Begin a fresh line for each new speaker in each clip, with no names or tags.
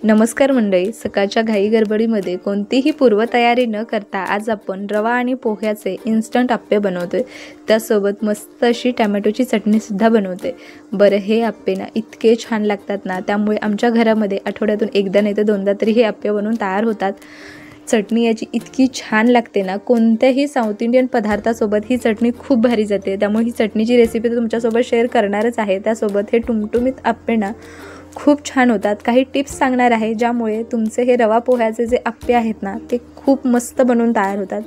नमस्कार मंडळी, सकाळच्या घाई गडबडीमध्ये कोणतीही पूर्वतयारी न करता आज आपण रवा आणि पोह्याचे इन्स्टंट आप्पे बनवतोय। त्यासोबत मस्त अशी टोमॅटोची चटणी सुद्धा बनवते। बरं, हे आप्पे ना इतके छान लागतात ना, त्यामुळे आमच्या घरामध्ये आठवड्यातून एकदा नाही तर दोनदा तरी हे आप्पे बनवून तयार होतात। चटणी याची इतकी छान लागते ना, कोणत्याही साऊथ इंडियन पदार्थासोबत ही चटणी खूप भारी जाते। त्यामुळे ही चटणीची रेसिपी तुमच्यासोबत शेअर करणारच आहे। त्यासोबत हे टुमटुमीत आप्पे ना खूप छान होतात। काही टिप्स सांगणार आहे ज्यामुळे तुमचे हे रवा पोह्याचे जे आप्पे आहेत ना ते खूप मस्त बनून तयार होतात।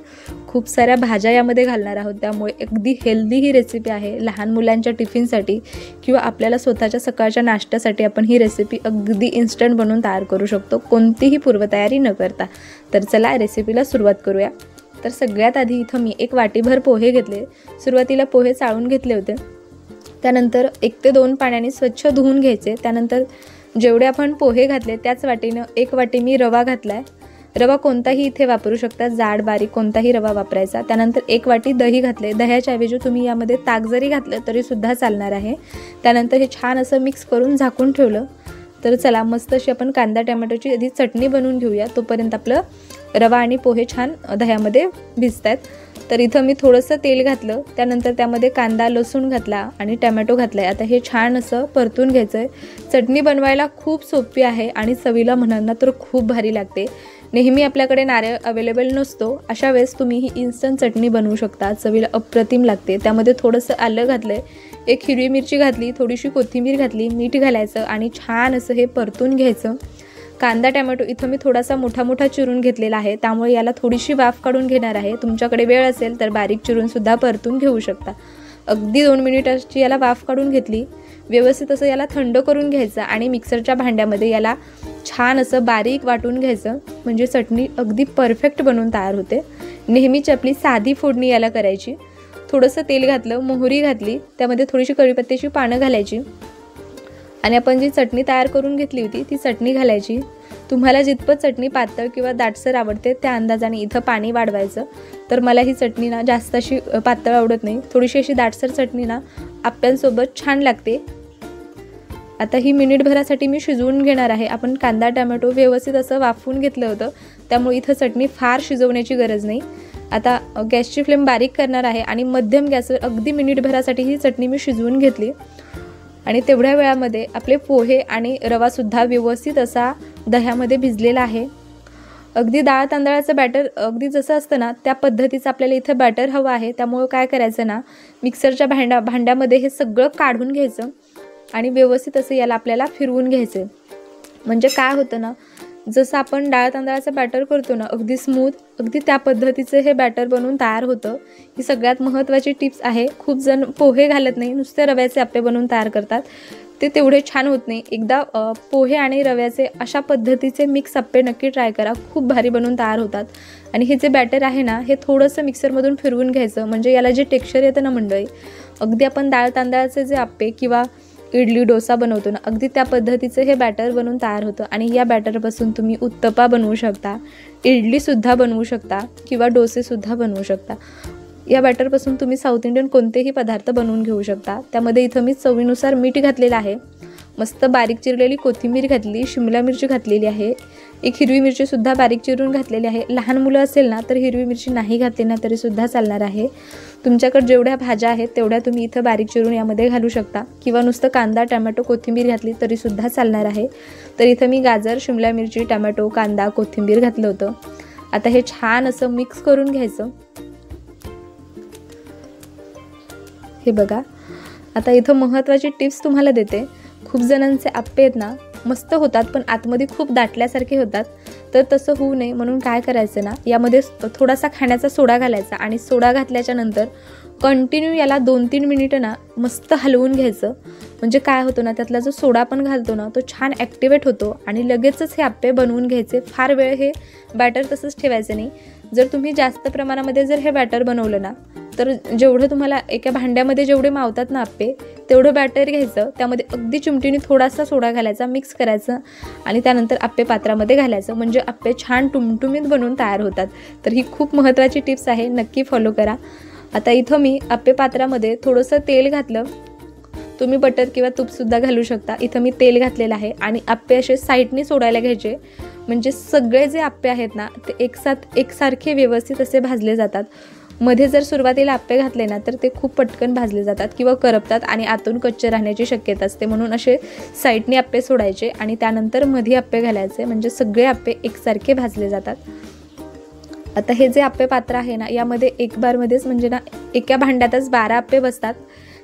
खूप साऱ्या भाज्या यामध्ये घालणार आहोत, त्यामुळे अगदी हेल्दी ही रेसिपी आहे। लहान मुलांच्या टिफिनसाठी किंवा आपल्याला स्वतःच्या सकाळच्या नाश्त्यासाठी आपण ही रेसिपी अगदी इन्स्टंट बनवून तयार करू शकतो, कोणतीही पूर्वतयारी न करता। तर चला रेसिपीला सुरुवात करूया। तर सगळ्यात आधी इथं मी एक वाटीभर पोहे घेतले। सुरुवातीला पोहे चाळून घेतले होते, त्यानंतर 1 ते 2 पाण्याने स्वच्छ धुवून घ्यायचे। त्यानंतर जेवढे आपण पोहे घातले त्याच वाटीनं 1 वाटी मी रवा घातलाय। रवा कोणताही इथे वापरू शकता, जाड बारीक कोणताही रवा वापरायचा। त्यानंतर 1 वाटी दही घातले। दह्याच्या ऐवजी तुम्ही यामध्ये ताक जरी घातलं तरी सुद्धा चालणार आहे। त्यानंतर हे छान असं मिक्स करून झाकून ठेवलं। तर चला मस्त अशी आपण कांदा टोमॅटोची आधी चटणी बनवून घेऊया, तोपर्यंत आपलं रवा आणि पोहे छान दह्यामध्ये भिजतात। तर इथं मी थोडंसं तेल घातलं, त्यानंतर त्यामध्ये कांदा लसूण घातला आणि टोमॅटो घातलाय। आता हे छान असं परतून घ्यायचंय। चटणी बनवायला खूप सोपी आहे आणि चवीला म्हणाल ना तर खूप भारी लागते। नेहमी आपल्याकडे नारळ अवेलेबल नसतो, अशा वेळेस तुम्ही ही इन्स्टंट चटणी बनवू शकता। चवीला अप्रतिम लागते। त्यामध्ये थोडंसं आलं घातलंय, 1 हिरवी मिरची घातली, थोडीशी कोथिंबीर घातली, मीठ घालायचं आणि छान असं हे परतून घ्यायचं। कांदा टोमॅटो इथं मी थोडासा मोठा चिरून घेतलेला आहे, त्यामुळे याला थोडीशी वाफ काढून घेणार आहे। तुमच्याकडे वेळ असेल तर बारीक चिरून सुद्धा परतून घेऊ शकता। अगदी 2 मिनिटाची याला वाफ काढून घेतली। व्यवस्थित असं याला थंड करून घ्यायचं आणि मिक्सरच्या भांड्यामध्ये याला छान असं बारीक वाटून घ्यायचं, म्हणजे चटणी अगदी परफेक्ट बनवून तयार होते। नेहमीची आपली साधी फोडणी याला करायची। थोडंसं तेल घातलं, मोहरी घातली, त्यामध्ये थोडीशी कढीपत्त्याची पानं घालायची आणि आपण जी चटणी तयार करून घेतली होती ती चटणी घालायची। तुम्हाला जितपत चटणी पातळ किंवा दाटसर आवडते त्या अंदाजाने इथं पाणी वाढवायचं। तर मला ही चटणी ना जास्त अशी पातळ आवडत नाही, थोडीशी अशी दाटसर चटणी ना आप्यांसोबत छान लागते। आता ही मिनिटभरासाठी मी शिजवून घेणार आहे। आपण कांदा टोमॅटो व्यवस्थित असं वाफवून घेतलं होतं, त्यामुळे इथं चटणी फार शिजवण्याची गरज नाही। आता गॅसची फ्लेम बारीक करणार आहे आणि मध्यम गॅसवर अगदी मिनिटभरासाठी ही चटणी मी शिजवून घेतली आणि तेवढ्या वेळामध्ये आपले पोहे आणि रवासुद्धा व्यवस्थित असा दह्यामध्ये भिजलेला आहे। अगदी डाळ तांदळाचं बॅटर अगदी जसं असतं ना त्या पद्धतीचं आपल्याला इथं बॅटर हवं आहे। त्यामुळे काय करायचं ना, मिक्सरच्या भांड्यामध्ये हे सगळं काढून घ्यायचं आणि व्यवस्थित असं याला आपल्याला फिरवून घ्यायचं। म्हणजे काय होतं ना, जसं आपण डाळ तांदळाचं बॅटर करतो ना अगदी स्मूथ, अगदी त्या पद्धतीचं हे बॅटर बनवून तयार होतं। ही सगळ्यात महत्त्वाची टिप्स आहे। खूप जण पोहे घालत नाही, नुसते रव्याचे आप्पे बनवून तयार करतात, ते तेवढे छान होत नाही। एकदा पोहे आणि रव्याचे अशा पद्धतीचे मिक्स आप्पे नक्की ट्राय करा, खूप भारी बनवून तयार होतात। आणि हे जे बॅटर आहे ना हे थोडंसं मिक्सरमधून फिरवून घ्यायचं, म्हणजे याला जे टेक्स्चर येतं ना मंडळी, अगदी आपण डाळ तांदळाचे जे आप्पे किंवा इडली डोसा बनवतो ना अगदी त्या पद्धतीचं हे बॅटर बनवून तयार होतं। आणि या बॅटरपासून तुम्ही उत्तप्पा बनवू शकता, इडलीसुद्धा बनवू शकता किंवा डोसेसुद्धा बनवू शकता। या बॅटरपासून तुम्ही साऊथ इंडियन कोणतेही पदार्थ बनवून घेऊ शकता। त्यामध्ये इथं मी चवीनुसार मीठ घातलेलं आहे, मस्त बारीक चिरलेली कोथिंबीर घातली, शिमला मिरची घातलेली आहे, 1 हिरवी मिरचीसुद्धा बारीक चिरून घातलेली आहे। लहान मुलं असेल ना तर हिरवी मिरची नाही घातली ना तरीसुद्धा चालणार आहे। तुमच्याकडे जेवढ्या भाज्या आहेत तेवढ्या तुम्ही इथं बारीक चिरून यामध्ये घालू शकता किंवा नुसतं कांदा टोमॅटो कोथिंबीर घातली तरीसुद्धा चालणार आहे। तर इथं मी गाजर, शिमला मिरची, टोमॅटो, कांदा, कोथिंबीर घातलं होतं। आता हे छान असं मिक्स करून घ्यायचं। हे बघा, आता इथं महत्त्वाची टिप्स तुम्हाला देते। खूप जणांचे आप्पे आहेत ना मस्त होतात पण आतमध्ये खूप दाटल्यासारखे होतात, तर तसं होऊ नये म्हणून काय करायचं ना, यामध्ये थोडासा खाण्याचा सोडा घालायचा आणि सोडा घातल्याच्या नंतर कंटिन्यू याला 2-3 मिनिटं ना मस्त हलवून घ्यायचं। म्हणजे काय होतं ना, त्यातला जो सोडा पण घालतो ना तो छान ॲक्टिवेट होतो आणि लगेचच हे आप्पे बनवून घ्यायचे। फार वेळ हे बॅटर तसंच ठेवायचं नाही। जर तुम्ही जास्त प्रमाणामध्ये जर हे बॅटर बनवलं ना तर जेवढं तुम्हाला एका भांड्यामध्ये जेवढे मावतात ना आप्पे तेवढं बॅटर घ्यायचं, त्यामध्ये अगदी चिमटीने थोडासा सोडा घालायचा, मिक्स करायचं आणि त्यानंतर आप्पे पात्रामध्ये घालायचं, म्हणजे आप्पे छान टुमटुमीत बनवून तयार होतात। तर ही खूप महत्त्वाची टिप्स आहे, नक्की फॉलो करा। आता इथं मी आप्पे पात्रामध्ये थोडंसं तेल घातलं, तुम्ही बटर किंवा तूपसुद्धा घालू शकता. इथं मी तेल घातलेलं आहे आणि आप्पे असे साईडने सोडायला घ्यायचे, म्हणजे सगळे जे आप्पे आहेत ना ते एकसारखे व्यवस्थित असे भाजले जातात. मध्ये जर सुरुवातीला आप्पे घातले ना तर ते खूप पटकन भाजले जातात किंवा करपतात आणि आतून कच्चे राहण्याची शक्यता असते. म्हणून असे साईडने आप्पे सोडायचे आणि त्यानंतर मध्ये आप्पे घालायचे, म्हणजे सगळे आप्पे एकसारखे भाजले जातात. आता हे जे आप्पे पात्र आहे ना यामध्ये एक बारमध्येच म्हणजे ना एका भांड्यातच 12 आप्पे बसतात.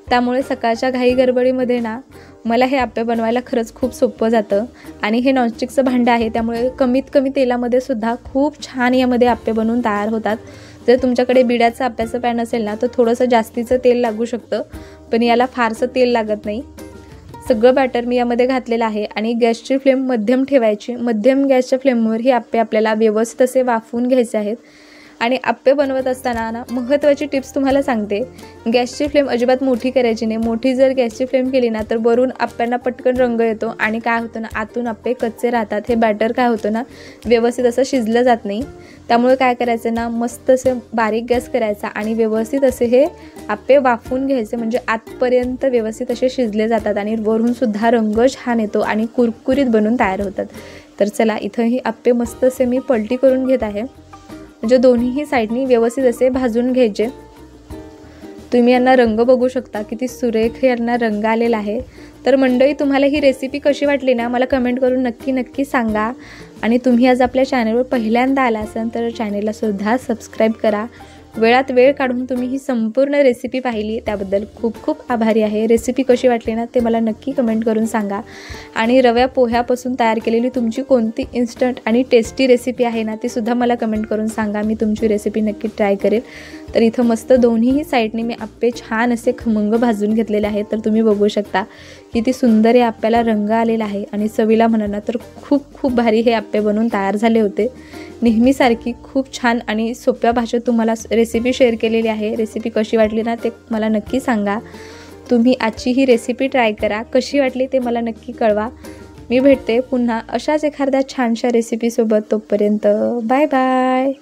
त्यामुळे सकाळच्या घाई गडबडीमध्ये ना मला हे आप्पे बनवायला खरंच खूप सोपं जातं. आणि हे नॉनस्टिकचं भांडं आहे त्यामुळे कमीत कमी तेलामध्ये सुद्धा खूप छान यामध्ये आप्पे बनवून तयार होतात. जर तुमच्याकडे बिड्याचं आप्याचं पॅन असेल ना तर थोडंसं जास्तीचं तेल लागू शकतं, पण याला फारसं तेल लागत नाही. सगळं बॅटर मी यामध्ये घातलेलं आहे आणि गॅसची फ्लेम मध्यम ठेवायची. मध्यम गॅसच्या फ्लेमवर ही आप्पे आपल्याला व्यवस्थित असे वाफवून घ्यायचे आहेत. आणि आप्पे बनवत असताना ना महत्त्वाची टिप्स तुम्हाला सांगते, गॅसची फ्लेम अजिबात मोठी करायची नाही. मोठी जर गॅसची फ्लेम केली ना तर वरून आप्प्यांना पटकन रंग येतो आणि काय होतं ना आतून आप्पे कच्चे राहतात. हे बॅटर काय होतं ना व्यवस्थित असं शिजलं जात नाही. त्यामुळे काय करायचं ना मस्त असे बारीक गॅस करायचा आणि व्यवस्थित असे हे आप्पे वाफवून घ्यायचे, म्हणजे आतपर्यंत व्यवस्थित असे शिजले जातात आणि वरून सुद्धा रंग छान येतो आणि कुरकुरीत बनून तयार होतात. तर चला इथं ही आप्पे मस्त असे मी पलटी करून घेत आहे, म्हणजे दोन्हीही साईडनी व्यवस्थित असे भाजून घ्यायचे. तुम्ही यांना रंग बघू शकता, किती सुरेख यांना रंग आलेला आहे. तर मंडळी तुम्हाला ही रेसिपी कशी वाटली ना मला कमेंट करून नक्की सांगा. आणि तुम्ही आज आपल्या चॅनलवर पहिल्यांदा आला असाल तर चॅनलला सुद्धा सबस्क्राईब करा. वेळात वेळ काढून तुम्ही ही संपूर्ण रेसिपी पाहिली त्याबद्दल खूप आभारी आहे. रेसिपी कशी वाटली ना ते मला नक्की कमेंट करून सांगा. आणि रव्या पोह्यापासून तयार केलेली तुमची कोणती इन्स्टंट आणि टेस्टी रेसिपी आहे ना ती सुद्धा मला कमेंट करून सांगा. मी तुमची रेसिपी नक्की ट्राय करेल. तर इथं मस्त दोन्हीही साईडने मी आप्पे छान असे खमंग भाजून घेतलेले आहेत. तर तुम्ही बघू शकता किती सुंदर हे आप्प्याला रंग आलेला आहे आणि चवीला म्हणा तर खूप भारी हे आप्पे बनवून तयार झाले होते. नेहमीसारखी खूप छान आणि सोप्या भाषेत तुम्हाला रेसिपी शेअर केलेली आहे. रेसिपी कशी वाटली ना ते मला नक्की सांगा. तुम्ही आजची ही रेसिपी ट्राय करा, कशी वाटली ते मला नक्की कळवा. मी भेटते पुन्हा अशाच एखाद्या छानशा रेसिपीसोबत. तोपर्यंत बाय बाय.